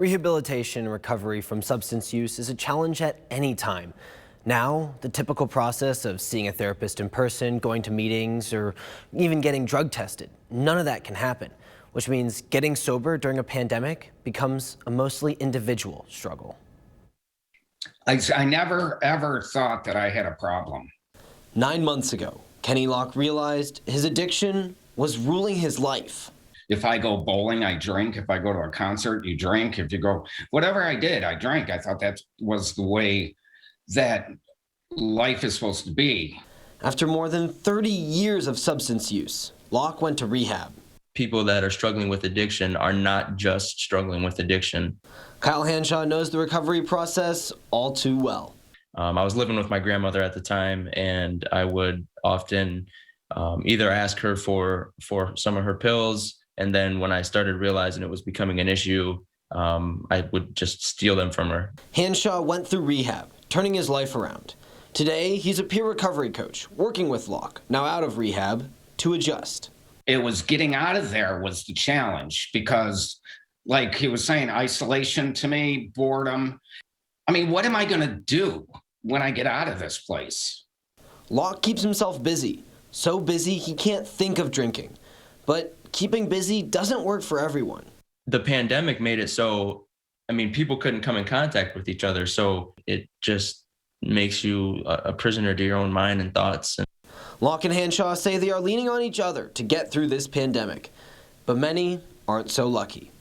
Rehabilitation and recovery from substance use is a challenge at any time. Now, the typical process of seeing a therapist in person, going to meetings, or even getting drug tested, none of that can happen, which means getting sober during a pandemic becomes a mostly individual struggle. I never, ever thought that I had a problem. 9 months ago, Kenny Locke realized his addiction was ruling his life. If I go bowling, I drink. If I go to a concert, you drink. If you go, whatever I did, I drank. I thought that was the way that life is supposed to be. After more than 30 years of substance use, Locke went to rehab. People that are struggling with addiction are not just struggling with addiction. Kyle HANSHAW knows the recovery process all too well. I was living with my grandmother at the time, and I would often either ask her for some of her pills, and then when I started realizing it was becoming an issue, I would just steal them from her. HANSHAW went through rehab, turning his life around. Today, he's a peer recovery coach, working with Locke, now out of rehab, to adjust. It was getting out of there was the challenge because, like he was saying, isolation to me, boredom. I mean, what am I going to do when I get out of this place? Locke keeps himself busy, so busy he can't think of drinking. But keeping busy doesn't work for everyone. The pandemic made it so, people couldn't come in contact with each other, so it just makes you a prisoner to your own mind and thoughts. Locke and HANSHAW say they are leaning on each other to get through this pandemic, but many aren't so lucky.